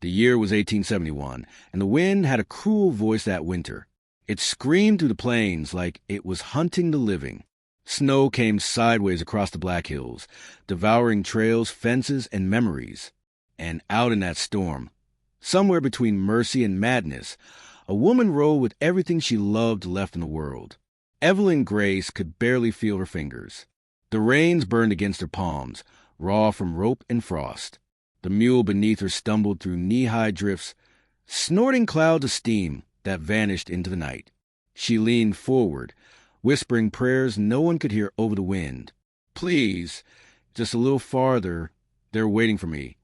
The year was 1871, and the wind had a cruel voice that winter. It screamed through the plains like it was hunting the living. Snow came sideways across the Black Hills, devouring trails, fences, and memories. And out in that storm, somewhere between mercy and madness, a woman rode with everything she loved left in the world. Evelyn Grace could barely feel her fingers. The reins burned against her palms, raw from rope and frost. The mule beneath her stumbled through knee-high drifts, snorting clouds of steam that vanished into the night. She leaned forward, whispering prayers no one could hear over the wind. "Please, just a little farther. They're waiting for me."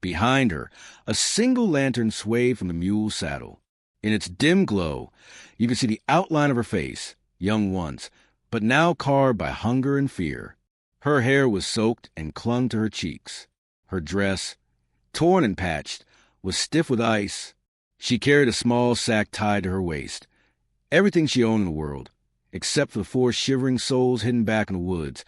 Behind her, a single lantern swayed from the mule's saddle. In its dim glow, you could see the outline of her face, young once, but now carved by hunger and fear. Her hair was soaked and clung to her cheeks. Her dress, torn and patched, was stiff with ice. She carried a small sack tied to her waist, everything she owned in the world, except for the 4 shivering souls hidden back in the woods,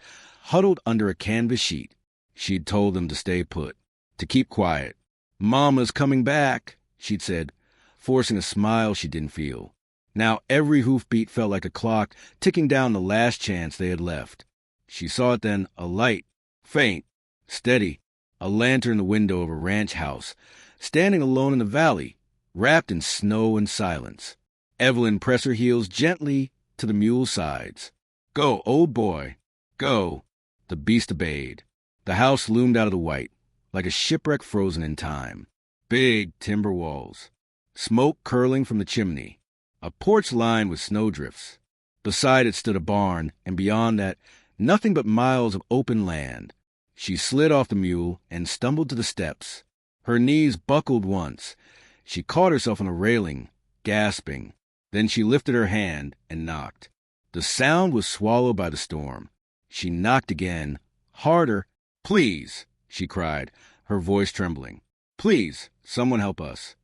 huddled under a canvas sheet. She'd told them to stay put, to keep quiet. "Mama's coming back," she'd said, forcing a smile she didn't feel. Now every hoofbeat felt like a clock ticking down the last chance they had left. She saw it then, a light, faint, steady, a lantern in the window of a ranch house, standing alone in the valley, wrapped in snow and silence. Evelyn pressed her heels gently to the mule's sides. "Go, old boy, go." The beast obeyed. The house loomed out of the white, like a shipwreck frozen in time. Big timber walls, smoke curling from the chimney, a porch lined with snowdrifts. Beside it stood a barn, and beyond that, nothing but miles of open land. She slid off the mule and stumbled to the steps. Her knees buckled once. She caught herself on a railing, gasping. Then she lifted her hand and knocked. The sound was swallowed by the storm. She knocked again, harder. "Please," she cried, her voice trembling. "Please, someone help us."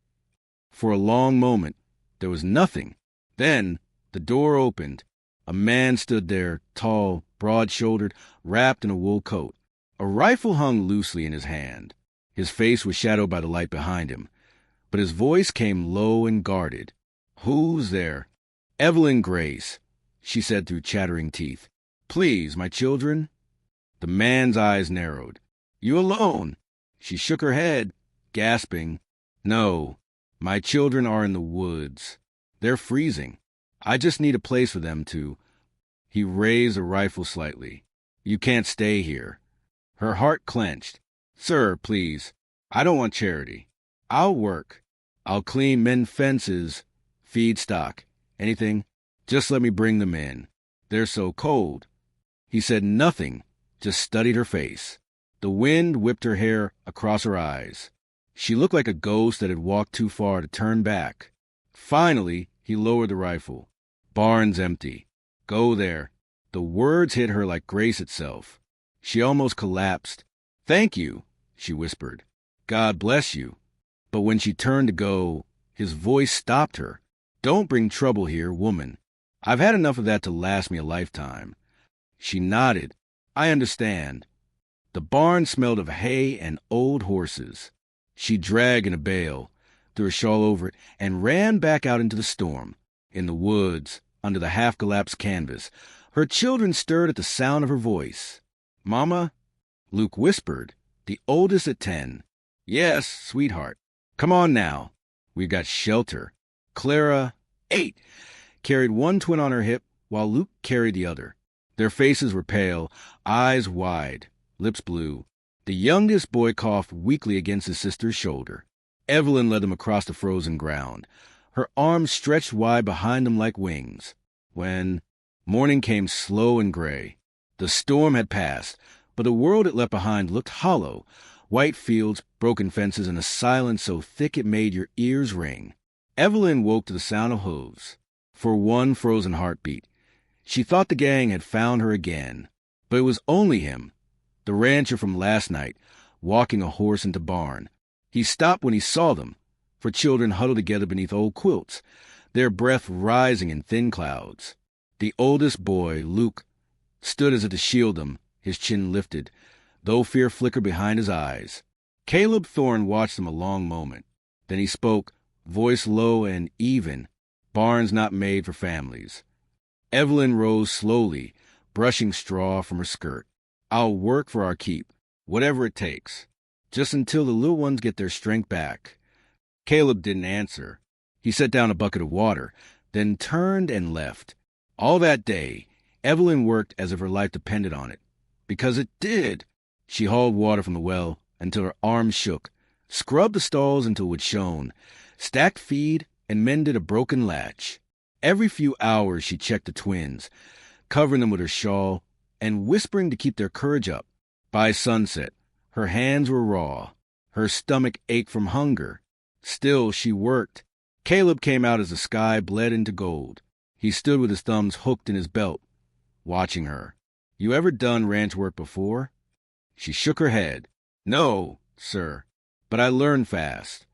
For a long moment, there was nothing. Then the door opened. A man stood there, tall, broad-shouldered, wrapped in a wool coat. A rifle hung loosely in his hand. His face was shadowed by the light behind him, but his voice came low and guarded. "Who's there?" "Evelyn Grace," she said through chattering teeth. "Please, my children." The man's eyes narrowed. "You alone?" She shook her head, gasping. "No, my children are in the woods. They're freezing. I just need a place for them to—" He raised the rifle slightly. "You can't stay here." Her heart clenched. "Sir, please, I don't want charity. I'll work. I'll clean, mend fences, feed stock, anything. Just let me bring them in. They're so cold." He said nothing, just studied her face. The wind whipped her hair across her eyes. She looked like a ghost that had walked too far to turn back. Finally, he lowered the rifle. "Barn's empty. Go there." The words hit her like grace itself. She almost collapsed. "Thank you," she whispered. "God bless you." But when she turned to go, his voice stopped her. "Don't bring trouble here, woman. I've had enough of that to last me a lifetime." She nodded. "I understand." The barn smelled of hay and old horses. She dragged in a bale, threw a shawl over it, and ran back out into the storm. In the woods, under the half-collapsed canvas, her children stirred at the sound of her voice. "Mama?" Luke whispered, the oldest at 10. "Yes, sweetheart. Come on now. We've got shelter." Clara, 8, carried one twin on her hip, while Luke carried the other. Their faces were pale, eyes wide, lips blue. The youngest boy coughed weakly against his sister's shoulder. Evelyn led them across the frozen ground, her arms stretched wide behind them like wings. When morning came slow and gray, the storm had passed, but the world it left behind looked hollow, white fields, broken fences, and a silence so thick it made your ears ring. Evelyn woke to the sound of hooves. For one frozen heartbeat, she thought the gang had found her again. But it was only him, the rancher from last night, walking a horse into barn. He stopped when he saw them, for children huddled together beneath old quilts, their breath rising in thin clouds. The oldest boy, Luke, stood as if to shield them, his chin lifted, though fear flickered behind his eyes. Caleb Thorne watched them a long moment. Then he spoke, voice low and even. Barns not made for families. Evelyn rose slowly, brushing straw from her skirt. I'll work for our keep, whatever it takes, just until the little ones get their strength back. Caleb didn't answer. He set down a bucket of water, then turned and left. All that day, Evelyn worked as if her life depended on it. Because it did. She hauled water from the well until her arms shook, scrubbed the stalls until it shone, stacked feed, and mended a broken latch. Every few hours she checked the twins, covering them with her shawl and whispering to keep their courage up. By sunset, her hands were raw. Her stomach ached from hunger. Still, she worked. Caleb came out as the sky bled into gold. He stood with his thumbs hooked in his belt, watching her. You ever done ranch work before? She shook her head. No, sir, but I learned fast.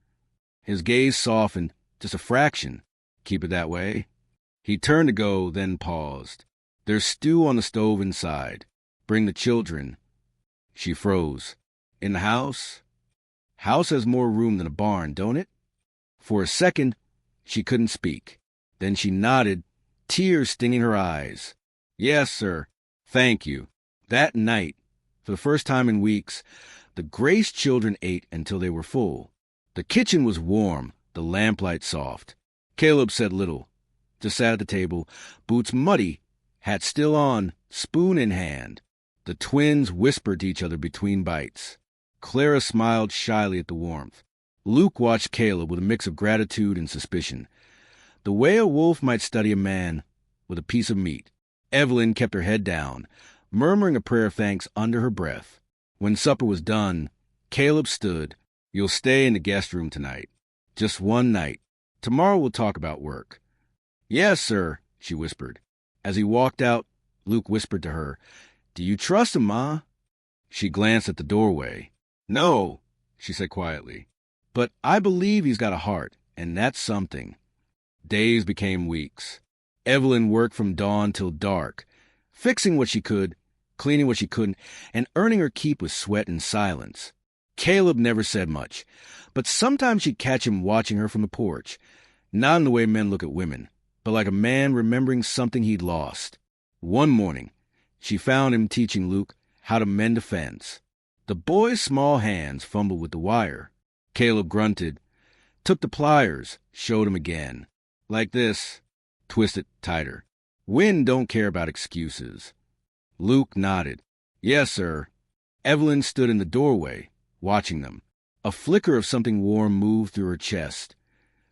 His gaze softened, just a fraction. Keep it that way. He turned to go, then paused. There's stew on the stove inside. Bring the children. She froze. In the house? House has more room than a barn, don't it? For a second, she couldn't speak. Then she nodded, tears stinging her eyes. Yes, sir. Thank you. That night, for the first time in weeks, the Grace children ate until they were full. The kitchen was warm, the lamplight soft. Caleb said little. Just sat at the table, boots muddy, hat still on, spoon in hand. The twins whispered to each other between bites. Clara smiled shyly at the warmth. Luke watched Caleb with a mix of gratitude and suspicion. The way a wolf might study a man with a piece of meat. Evelyn kept her head down, murmuring a prayer of thanks under her breath. When supper was done, Caleb stood. You'll stay in the guest room tonight. Just one night. Tomorrow we'll talk about work. Yes, sir, she whispered. As he walked out, Luke whispered to her, Do you trust him, Ma? She glanced at the doorway. No, she said quietly. But I believe he's got a heart, and that's something. Days became weeks. Evelyn worked from dawn till dark, fixing what she could, cleaning what she couldn't, and earning her keep with sweat and silence. Caleb never said much, but sometimes she'd catch him watching her from the porch, not in the way men look at women, but like a man remembering something he'd lost. One morning, she found him teaching Luke how to mend a fence. The boy's small hands fumbled with the wire. Caleb grunted, took the pliers, showed him again. Like this, twist it tighter. Wind don't care about excuses. Luke nodded. Yes, sir. Evelyn stood in the doorway, watching them. A flicker of something warm moved through her chest.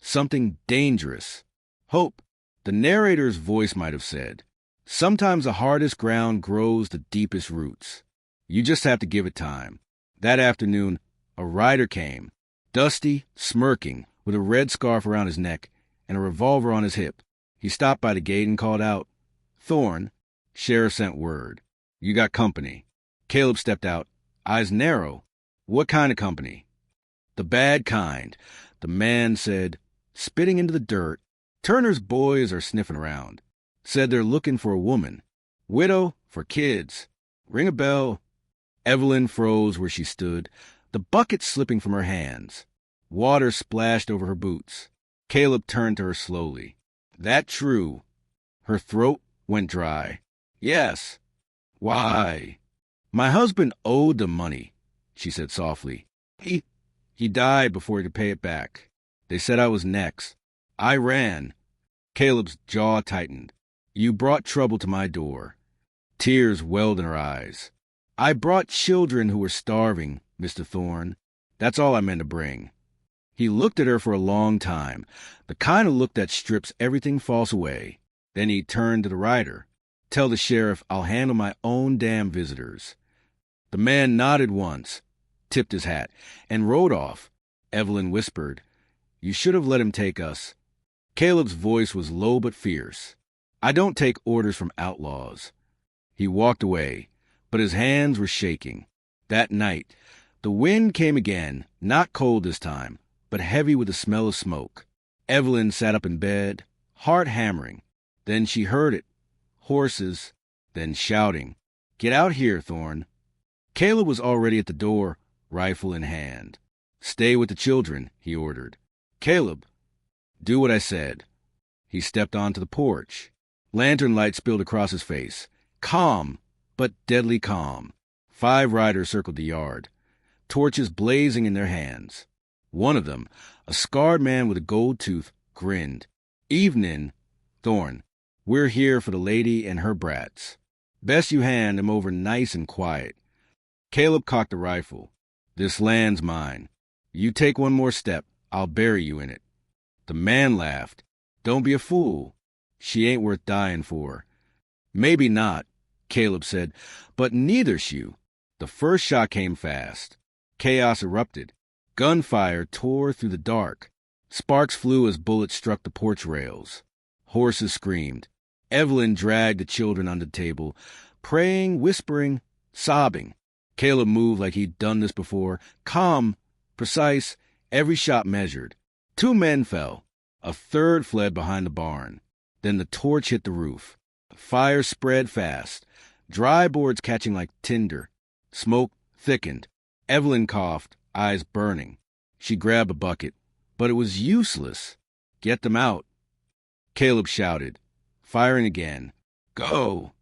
Something dangerous. Hope, the narrator's voice might have said. Sometimes the hardest ground grows the deepest roots. You just have to give it time. That afternoon, a rider came, dusty, smirking, with a red scarf around his neck and a revolver on his hip. He stopped by the gate and called out, Thorne, sheriff sent word. You got company. Caleb stepped out, eyes narrow. What kind of company? The bad kind, the man said, spitting into the dirt. Turner's boys are sniffing around. Said they're looking for a woman. Widow for kids. Ring a bell. Evelyn froze where she stood, the bucket slipping from her hands. Water splashed over her boots. Caleb turned to her slowly. That true? Her throat went dry. Yes. Why? My husband owed the money, she said softly. He died before he could pay it back. They said I was next. I ran. Caleb's jaw tightened. You brought trouble to my door. Tears welled in her eyes. I brought children who were starving, Mr. Thorne. That's all I meant to bring. He looked at her for a long time, the kind of look that strips everything false away. Then he turned to the rider. Tell the sheriff I'll handle my own damn visitors. The man nodded once, tipped his hat, and rode off. Evelyn whispered, You should have let him take us. Caleb's voice was low but fierce. I don't take orders from outlaws. He walked away, but his hands were shaking. That night, the wind came again, not cold this time, but heavy with the smell of smoke. Evelyn sat up in bed, heart hammering. Then she heard it. Horses, then shouting. Get out here, Thorne. Caleb was already at the door, rifle in hand. Stay with the children, he ordered. "Caleb, do what I said." He stepped onto the porch. Lantern light spilled across his face. Calm, but deadly calm. 5 riders circled the yard, torches blazing in their hands. One of them, a scarred man with a gold tooth, grinned. "Evenin', Thorn. We're here for the lady and her brats. Best you hand them over nice and quiet." Caleb cocked the rifle. "This land's mine. You take one more step, I'll bury you in it." The man laughed. "Don't be a fool. She ain't worth dying for." "Maybe not," Caleb said, "but neither's you." The first shot came fast. Chaos erupted. Gunfire tore through the dark. Sparks flew as bullets struck the porch rails. Horses screamed. Evelyn dragged the children under the table, praying, whispering, sobbing. Caleb moved like he'd done this before, calm, precise, every shot measured. 2 men fell. A third fled behind the barn. Then the torch hit the roof. The fire spread fast, dry boards catching like tinder. Smoke thickened. Evelyn coughed, eyes burning. She grabbed a bucket, but it was useless. "Get them out." Caleb shouted, firing again. "Go!"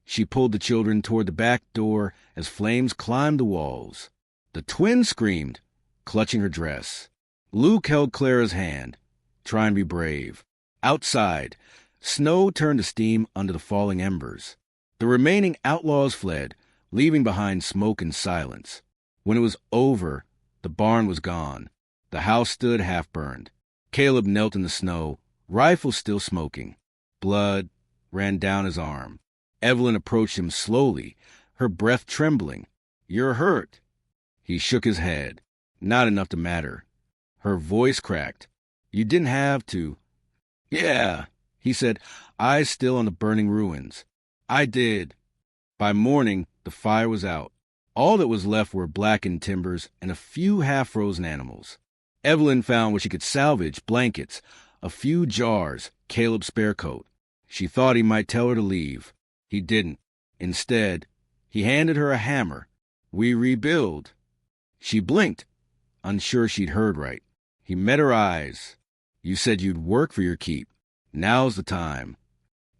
She pulled the children toward the back door as flames climbed the walls. The twins screamed, clutching her dress. Luke held Clara's hand, trying to be brave. Outside, snow turned to steam under the falling embers. The remaining outlaws fled, leaving behind smoke and silence. When it was over, the barn was gone. The house stood half-burned. Caleb knelt in the snow, rifle still smoking. Blood ran down his arm. Evelyn approached him slowly, her breath trembling. "You're hurt." He shook his head. "Not enough to matter." Her voice cracked. "You didn't have to." "Yeah," he said, eyes still on the burning ruins. "I did." By morning, the fire was out. All that was left were blackened timbers and a few half-frozen animals. Evelyn found what she could salvage, blankets, a few jars, Caleb's spare coat. She thought he might tell her to leave. He didn't. Instead, he handed her a hammer. "We rebuild." She blinked, unsure she'd heard right. He met her eyes. "You said you'd work for your keep. Now's the time."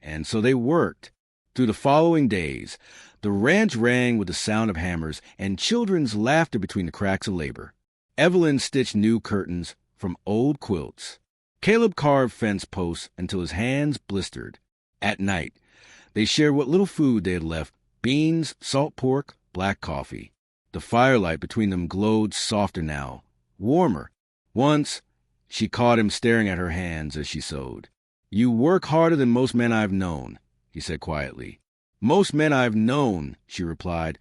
And so they worked. Through the following days, the ranch rang with the sound of hammers and children's laughter between the cracks of labor. Evelyn stitched new curtains from old quilts. Caleb carved fence posts until his hands blistered. At night, they shared what little food they had left: beans, salt pork, black coffee. The firelight between them glowed softer now, warmer. Once, she caught him staring at her hands as she sewed. "You work harder than most men I've known," he said quietly. "Most men I've known," she replied,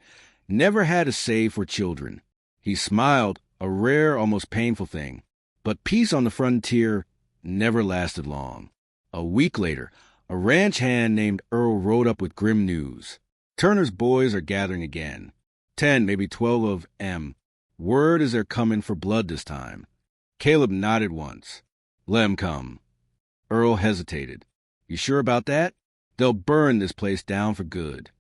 "never had to save for children." He smiled, a rare, almost painful thing. But peace on the frontier never lasted long. A week later, a ranch hand named Earl rode up with grim news. "Turner's boys are gathering again. 10, maybe 12 of M. Word is they're coming for blood this time." Caleb nodded once. "Let 'em come." Earl hesitated. "You sure about that? They'll burn this place down for good."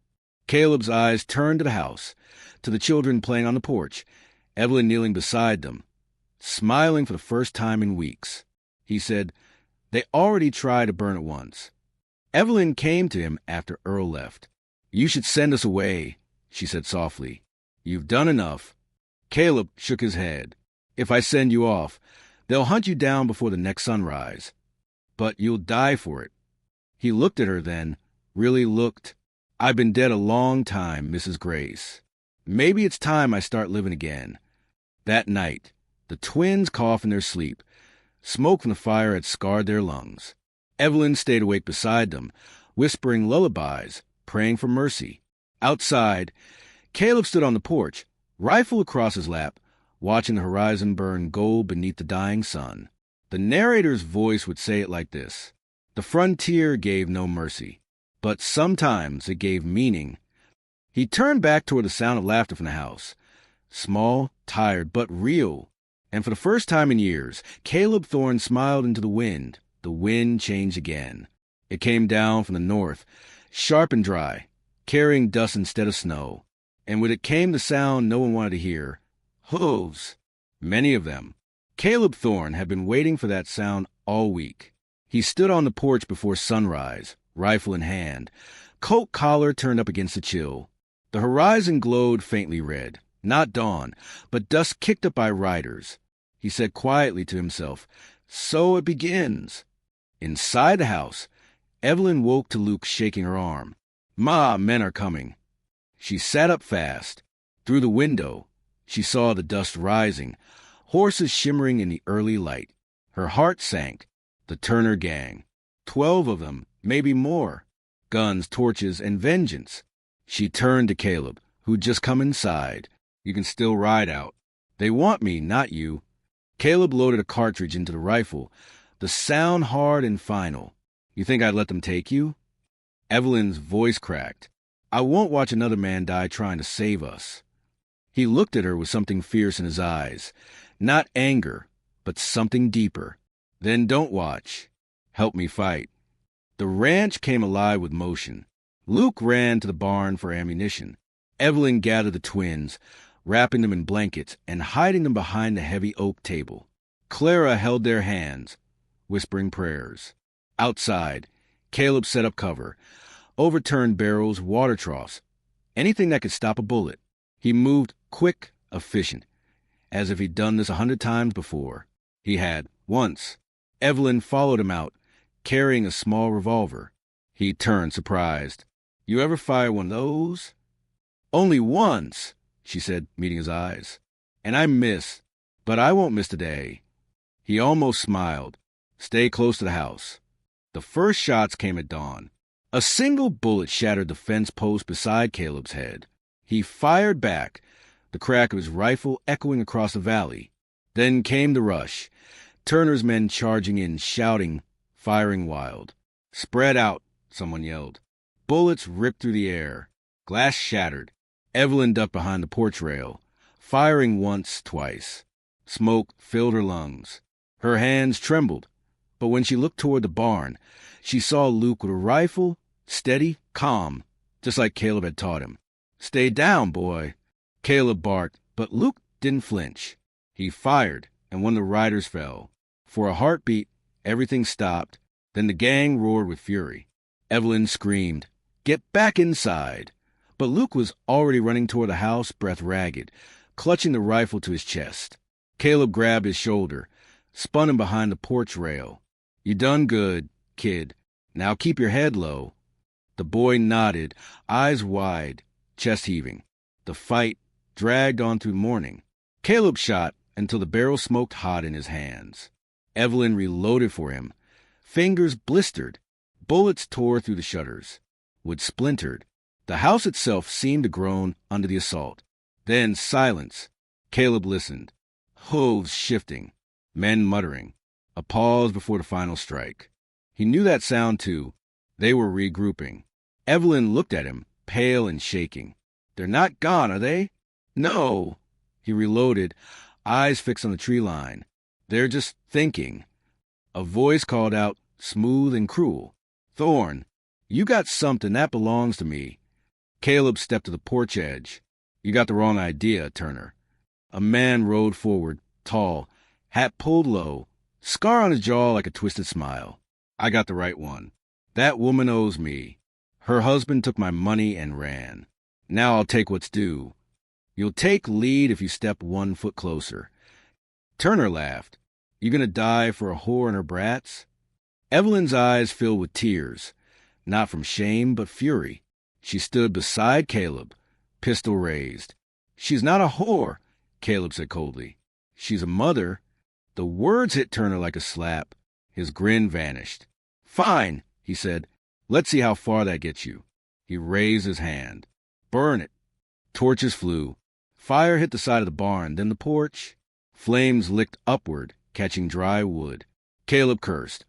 Caleb's eyes turned to the house, to the children playing on the porch, Evelyn kneeling beside them, smiling for the first time in weeks. He said, "They already tried to burn it once." Evelyn came to him after Earl left. "You should send us away," she said softly. "You've done enough." Caleb shook his head. "If I send you off, they'll hunt you down before the next sunrise. But you'll die for it." He looked at her then, really looked. "I've been dead a long time, Mrs. Grace. Maybe it's time I start living again." That night, the twins coughed in their sleep. Smoke from the fire had scarred their lungs. Evelyn stayed awake beside them, whispering lullabies, praying for mercy. Outside, Caleb stood on the porch, rifle across his lap, watching the horizon burn gold beneath the dying sun. The narrator's voice would say it like this: "The frontier gave no mercy, but sometimes it gave meaning." He turned back toward the sound of laughter from the house. Small, tired, but real. And for the first time in years, Caleb Thorne smiled into the wind. The wind changed again. It came down from the north, sharp and dry, carrying dust instead of snow. And with it came the sound no one wanted to hear: hooves. Many of them. Caleb Thorne had been waiting for that sound all week. He stood on the porch before sunrise, rifle in hand, coat collar turned up against the chill. The horizon glowed faintly red, not dawn, but dust kicked up by riders. He said quietly to himself, "So it begins." Inside the house, Evelyn woke to Luke shaking her arm. "Ma, men are coming." She sat up fast. Through the window, she saw the dust rising, horses shimmering in the early light. Her heart sank. The Turner gang. 12 of them, maybe more. Guns, torches, and vengeance. She turned to Caleb, who'd just come inside. "You can still ride out. They want me, not you." Caleb loaded a cartridge into the rifle, the sound hard and final. "You think I'd let them take you?" Evelyn's voice cracked. "I won't watch another man die trying to save us." He looked at her with something fierce in his eyes. Not anger, but something deeper. "Then don't watch. Help me fight." The ranch came alive with motion. Luke ran to the barn for ammunition. Evelyn gathered the twins, wrapping them in blankets and hiding them behind the heavy oak table. Clara held their hands, whispering prayers. Outside, Caleb set up cover, overturned barrels, water troughs, anything that could stop a bullet. He moved quick, efficient, as if he'd done this 100 times before. He had, once. Evelyn followed him out, carrying a small revolver. He turned, surprised. "You ever fire one of those?" "Only once," she said, meeting his eyes. "And I missed, but I won't miss today." He almost smiled. "Stay close to the house." The first shots came at dawn. A single bullet shattered the fence post beside Caleb's head. He fired back, the crack of his rifle echoing across the valley. Then came the rush. Turner's men charging in, shouting, firing wild. "Spread out," someone yelled. Bullets ripped through the air. Glass shattered. Evelyn ducked behind the porch rail, firing once, twice. Smoke filled her lungs. Her hands trembled, but when she looked toward the barn, she saw Luke with a rifle, steady, calm, just like Caleb had taught him. "Stay down, boy." Caleb barked, but Luke didn't flinch. He fired, and one of the riders fell. For a heartbeat, everything stopped. Then the gang roared with fury. Evelyn screamed, "Get back inside!" But Luke was already running toward the house, breath ragged, clutching the rifle to his chest. Caleb grabbed his shoulder, spun him behind the porch rail. "You done good, kid. Now keep your head low." The boy nodded, eyes wide, chest heaving. The fight dragged on through morning. Caleb shot until the barrel smoked hot in his hands. Evelyn reloaded for him. Fingers blistered. Bullets tore through the shutters. Wood splintered. The house itself seemed to groan under the assault. Then silence. Caleb listened. Hooves shifting. Men muttering. A pause before the final strike. He knew that sound, too. They were regrouping. Evelyn looked at him, pale and shaking. "They're not gone, are they?" "No." He reloaded, eyes fixed on the tree line. "They're just thinking." A voice called out, smooth and cruel. "Thorne, you got something that belongs to me." Caleb stepped to the porch edge. "You got the wrong idea, Turner." A man rode forward, tall, hat pulled low, scar on his jaw like a twisted smile. "I got the right one. That woman owes me. Her husband took my money and ran. Now I'll take what's due. You'll take lead if you step 1 foot closer." Turner laughed. "You gonna die for a whore and her brats?" Evelyn's eyes filled with tears, not from shame but fury. She stood beside Caleb, pistol raised. "She's not a whore," Caleb said coldly. "She's a mother." The words hit Turner like a slap. His grin vanished. "Fine," he said. "Let's see how far that gets you." He raised his hand. "Burn it." Torches flew. Fire hit the side of the barn, then the porch. Flames licked upward, catching dry wood. Caleb cursed,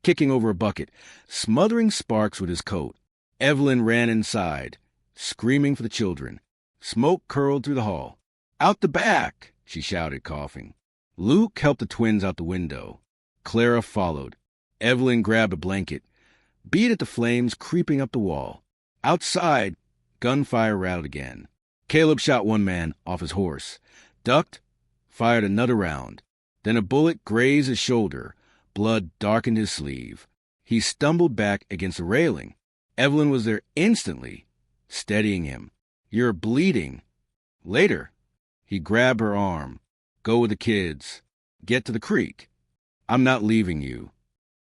kicking over a bucket, smothering sparks with his coat. Evelyn ran inside, screaming for the children. Smoke curled through the hall. "Out the back!" she shouted, coughing. Luke helped the twins out the window. Clara followed. Evelyn grabbed a blanket, beat at the flames creeping up the wall. Outside, gunfire rattled again. Caleb shot one man off his horse, ducked, fired another round. Then a bullet grazed his shoulder. Blood darkened his sleeve. He stumbled back against the railing. Evelyn was there instantly, steadying him. "You're bleeding." "Later." He grabbed her arm. "Go with the kids. Get to the creek. I'm not leaving you."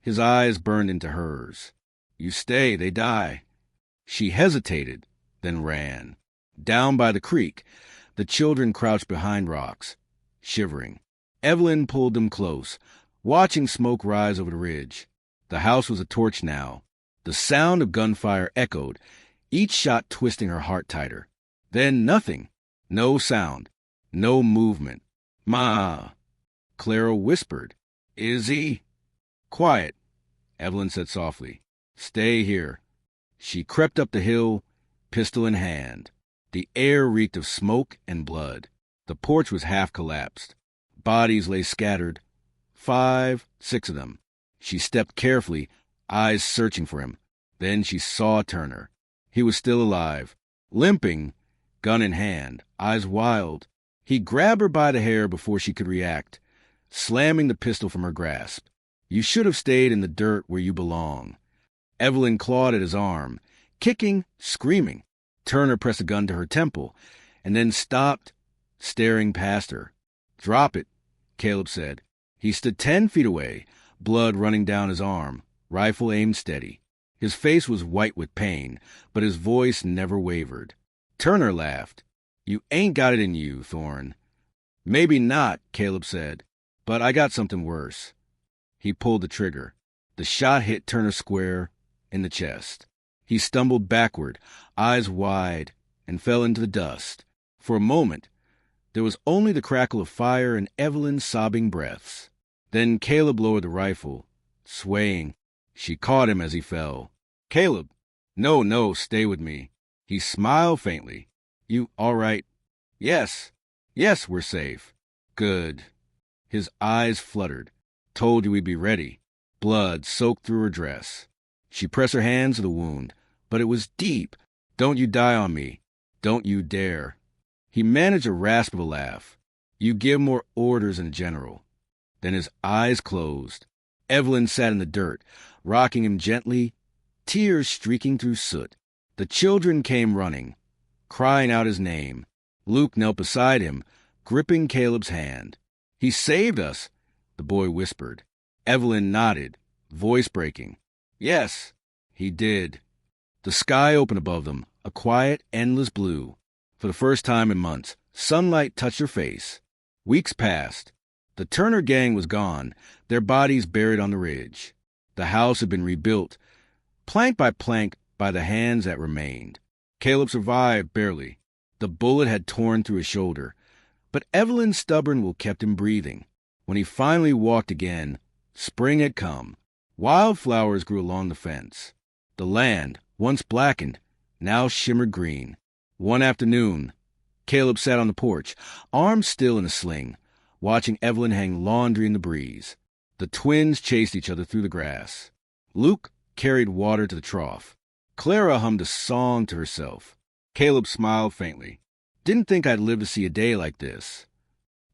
His eyes burned into hers. "You stay, they die." She hesitated, then ran. Down by the creek, the children crouched behind rocks, shivering. Evelyn pulled them close, watching smoke rise over the ridge. The house was a torch now. The sound of gunfire echoed, each shot twisting her heart tighter. Then nothing. No sound. No movement. "Ma." Clara whispered. "Is he?" "Quiet," Evelyn said softly. "Stay here." She crept up the hill, pistol in hand. The air reeked of smoke and blood. The porch was half collapsed. Bodies lay scattered. 5, 6 of them. She stepped carefully, eyes searching for him. Then she saw Turner. He was still alive, limping, gun in hand, eyes wild. He grabbed her by the hair before she could react, slamming the pistol from her grasp. "You should have stayed in the dirt where you belong." Evelyn clawed at his arm, kicking, screaming. Turner pressed a gun to her temple, and then stopped, staring past her. "Drop it," Caleb said. He stood 10 feet away, blood running down his arm, rifle aimed steady. His face was white with pain, but his voice never wavered. Turner laughed. "You ain't got it in you, Thorne." "Maybe not," Caleb said, "but I got something worse." He pulled the trigger. The shot hit Turner square in the chest. He stumbled backward, eyes wide, and fell into the dust. For a moment, there was only the crackle of fire and Evelyn's sobbing breaths. Then Caleb lowered the rifle, swaying. She caught him as he fell. "Caleb!" No, stay with me." He smiled faintly. "You all right?" Yes, we're safe." "Good." His eyes fluttered. "Told you we'd be ready." Blood soaked through her dress. She pressed her hands to the wound, but it was deep. "Don't you die on me. Don't you dare." He managed a rasp of a laugh. "You give more orders than a general." Then his eyes closed. Evelyn sat in the dirt, rocking him gently, tears streaking through soot. The children came running, crying out his name. Luke knelt beside him, gripping Caleb's hand. "He saved us," the boy whispered. Evelyn nodded, voice breaking. "Yes, he did." The sky opened above them, a quiet, endless blue. For the first time in months, sunlight touched her face. Weeks passed. The Turner gang was gone, their bodies buried on the ridge. The house had been rebuilt, plank by plank, by the hands that remained. Caleb survived, barely. The bullet had torn through his shoulder, but Evelyn's stubborn will kept him breathing. When he finally walked again, spring had come. Wildflowers grew along the fence. The land, once blackened, now shimmered green. One afternoon, Caleb sat on the porch, arms still in a sling, watching Evelyn hang laundry in the breeze. The twins chased each other through the grass. Luke carried water to the trough. Clara hummed a song to herself. Caleb smiled faintly. "Didn't think I'd live to see a day like this."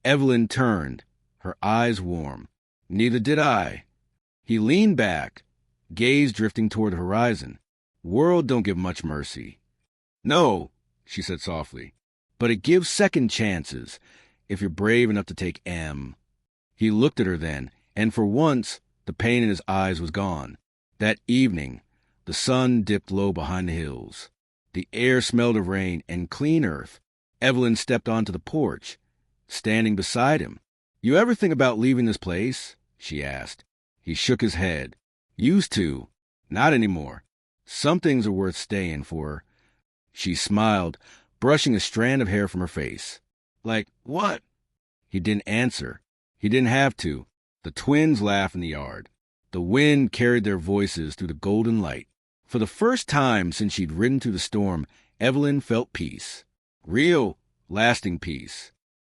Evelyn turned, her eyes warm. "Neither did I." He leaned back, gaze drifting toward the horizon. "World don't give much mercy." "No," she said softly, "but it gives second chances, if you're brave enough to take M." He looked at her then, and for once, the pain in his eyes was gone. That evening, the sun dipped low behind the hills. The air smelled of rain and clean earth. Evelyn stepped onto the porch, standing beside him. "You ever think about leaving this place?" she asked. He shook his head. "Used to. Not anymore. Some things are worth staying for." She smiled, brushing a strand of hair from her face. "Like what?" He didn't answer. He didn't have to. The twins laughed in the yard. The wind carried their voices through the golden light. For the first time since she'd ridden through the storm, Evelyn felt peace. Real, lasting peace.